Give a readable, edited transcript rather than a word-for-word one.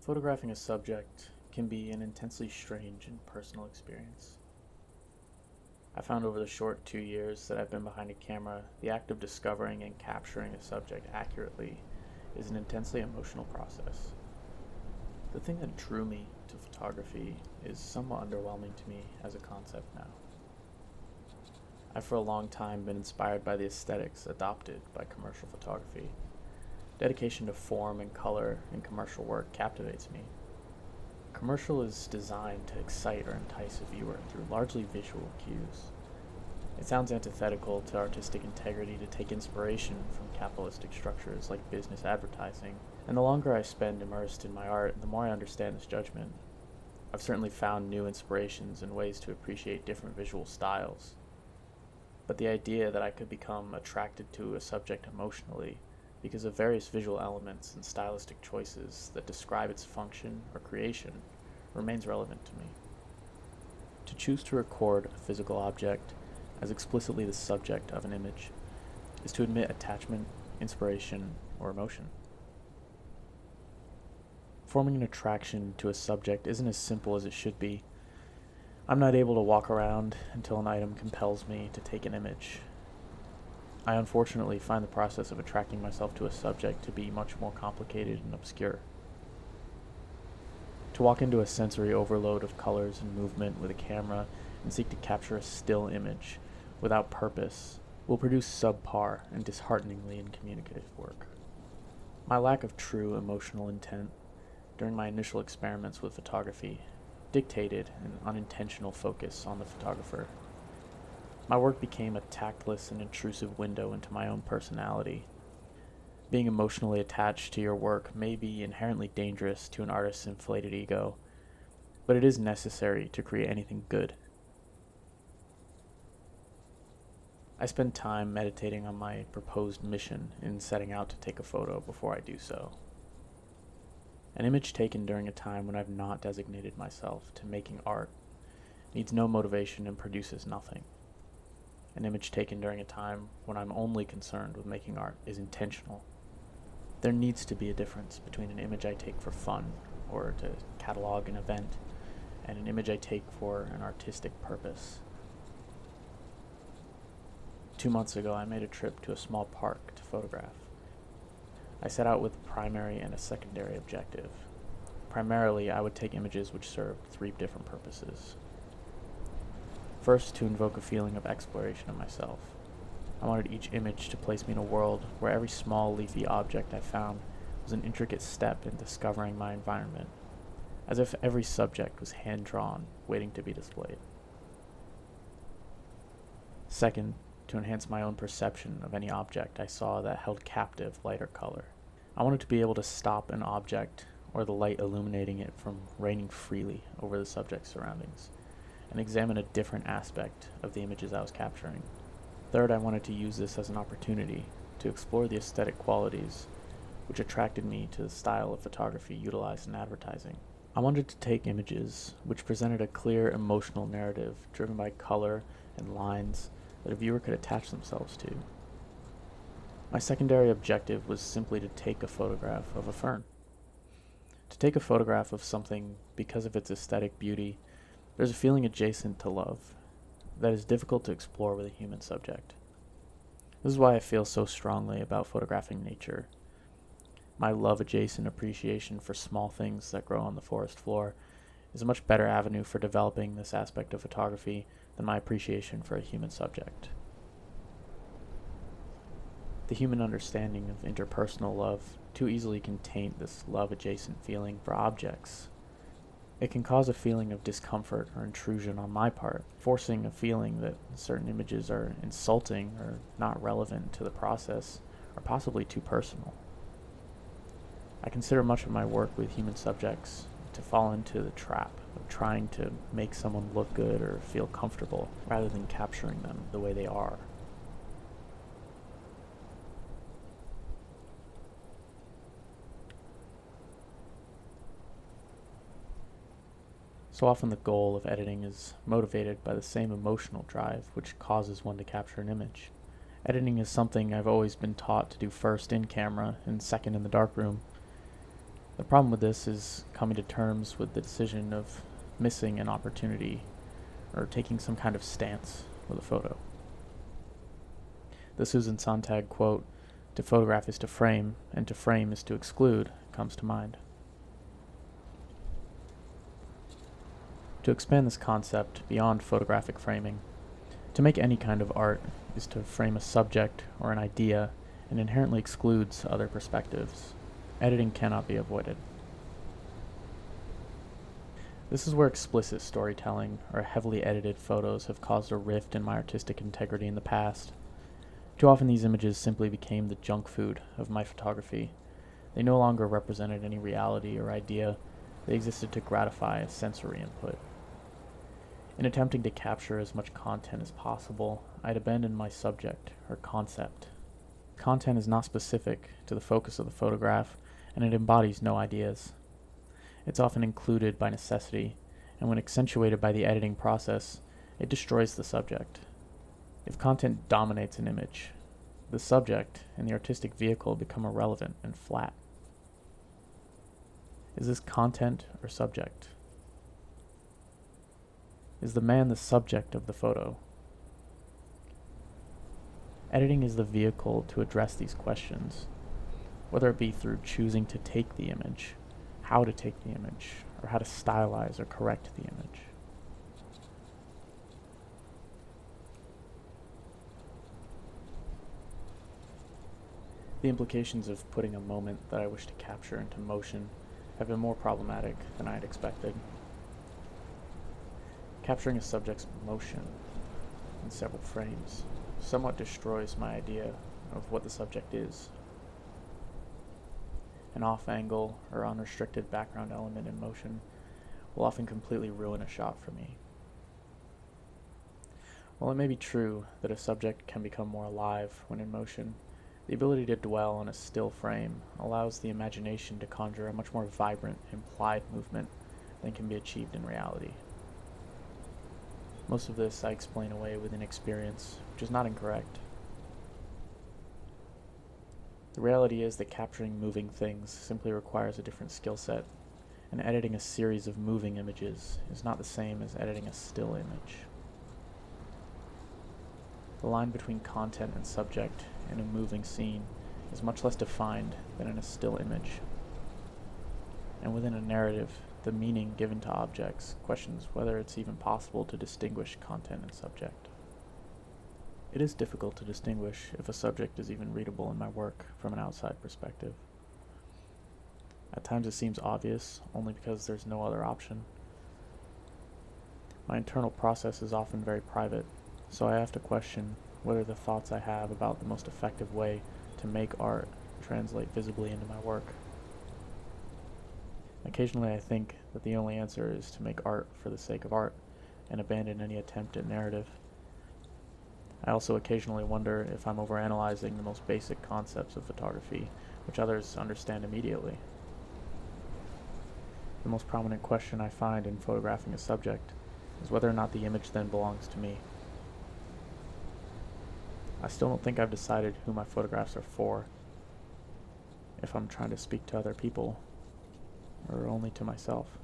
Photographing a subject can be an intensely strange and personal experience. I found over the short 2 years that I've been behind a camera, the act of discovering and capturing a subject accurately is an intensely emotional process. The thing that drew me to photography is somewhat underwhelming to me as a concept now. I've for a long time been inspired by the aesthetics adopted by commercial photography. Dedication to form and color in commercial work captivates me. Commercial is designed to excite or entice a viewer through largely visual cues. It sounds antithetical to artistic integrity to take inspiration from capitalistic structures like business advertising, and the longer I spend immersed in my art, the more I understand this judgment. I've certainly found new inspirations and ways to appreciate different visual styles. But the idea that I could become attracted to a subject emotionally because of various visual elements and stylistic choices that describe its function or creation remains relevant to me. To choose to record a physical object as explicitly the subject of an image is to admit attachment, inspiration, or emotion. Forming an attraction to a subject isn't as simple as it should be. I'm not able to walk around until an item compels me to take an image. I unfortunately find the process of attracting myself to a subject to be much more complicated and obscure. To walk into a sensory overload of colors and movement with a camera and seek to capture a still image without purpose will produce subpar and dishearteningly incommunicative work. My lack of true emotional intent during my initial experiments with photography dictated an unintentional focus on the photographer. My work became a tactless and intrusive window into my own personality. Being emotionally attached to your work may be inherently dangerous to an artist's inflated ego, but it is necessary to create anything good. I spend time meditating on my proposed mission in setting out to take a photo before I do so. An image taken during a time when I've not designated myself to making art needs no motivation and produces nothing. An image taken during a time when I'm only concerned with making art is intentional. There needs to be a difference between an image I take for fun or to catalog an event and an image I take for an artistic purpose. 2 months ago, I made a trip to a small park to photograph. I set out with a primary and a secondary objective. Primarily, I would take images which served 3 different purposes. First, to invoke a feeling of exploration of myself. I wanted each image to place me in a world where every small leafy object I found was an intricate step in discovering my environment, as if every subject was hand-drawn, waiting to be displayed. Second, to enhance my own perception of any object I saw that held captive light or color. I wanted to be able to stop an object or the light illuminating it from raining freely over the subject's surroundings and examine a different aspect of the images I was capturing. Third, I wanted to use this as an opportunity to explore the aesthetic qualities which attracted me to the style of photography utilized in advertising. I wanted to take images which presented a clear emotional narrative driven by color and lines that a viewer could attach themselves to. My secondary objective was simply to take a photograph of a fern. To take a photograph of something because of its aesthetic beauty, there's a feeling adjacent to love that is difficult to explore with a human subject. This is why I feel so strongly about photographing nature. My love-adjacent appreciation for small things that grow on the forest floor is a much better avenue for developing this aspect of photography than my appreciation for a human subject. The human understanding of interpersonal love too easily can taint this love-adjacent feeling for objects. It can cause a feeling of discomfort or intrusion on my part, forcing a feeling that certain images are insulting or not relevant to the process, or possibly too personal. I consider much of my work with human subjects to fall into the trap of trying to make someone look good or feel comfortable rather than capturing them the way they are. So often the goal of editing is motivated by the same emotional drive which causes one to capture an image. Editing is something I've always been taught to do first in camera and second in the darkroom. The problem with this is coming to terms with the decision of missing an opportunity or taking some kind of stance with a photo. The Susan Sontag quote, "To photograph is to frame, and to frame is to exclude," comes to mind. To expand this concept beyond photographic framing, to make any kind of art is to frame a subject or an idea and inherently excludes other perspectives. Editing cannot be avoided. This is where explicit storytelling or heavily edited photos have caused a rift in my artistic integrity in the past. Too often these images simply became the junk food of my photography. They no longer represented any reality or idea. They existed to gratify a sensory input. In attempting to capture as much content as possible, I'd abandoned my subject or concept. Content is not specific to the focus of the photograph, and it embodies no ideas. It's often included by necessity, and when accentuated by the editing process, it destroys the subject. If content dominates an image, the subject and the artistic vehicle become irrelevant and flat. Is this content or subject? Is the man the subject of the photo? Editing is the vehicle to address these questions, whether it be through choosing to take the image, how to take the image, or how to stylize or correct the image. The implications of putting a moment that I wish to capture into motion have been more problematic than I had expected. Capturing a subject's motion in several frames somewhat destroys my idea of what the subject is. An off-angle or unrestricted background element in motion will often completely ruin a shot for me. While it may be true that a subject can become more alive when in motion, the ability to dwell on a still frame allows the imagination to conjure a much more vibrant, implied movement than can be achieved in reality. Most of this I explain away with inexperience, which is not incorrect. The reality is that capturing moving things simply requires a different skill set, and editing a series of moving images is not the same as editing a still image. The line between content and subject in a moving scene is much less defined than in a still image. And within a narrative, the meaning given to objects questions whether it's even possible to distinguish content and subject. It is difficult to distinguish if a subject is even readable in my work from an outside perspective. At times it seems obvious, only because there's no other option. My internal process is often very private, so I have to question whether the thoughts I have about the most effective way to make art translate visibly into my work. Occasionally I think that the only answer is to make art for the sake of art and abandon any attempt at narrative. I also occasionally wonder if I'm overanalyzing the most basic concepts of photography, which others understand immediately. The most prominent question I find in photographing a subject is whether or not the image then belongs to me. I still don't think I've decided who my photographs are for, if I'm trying to speak to other people, or only to myself.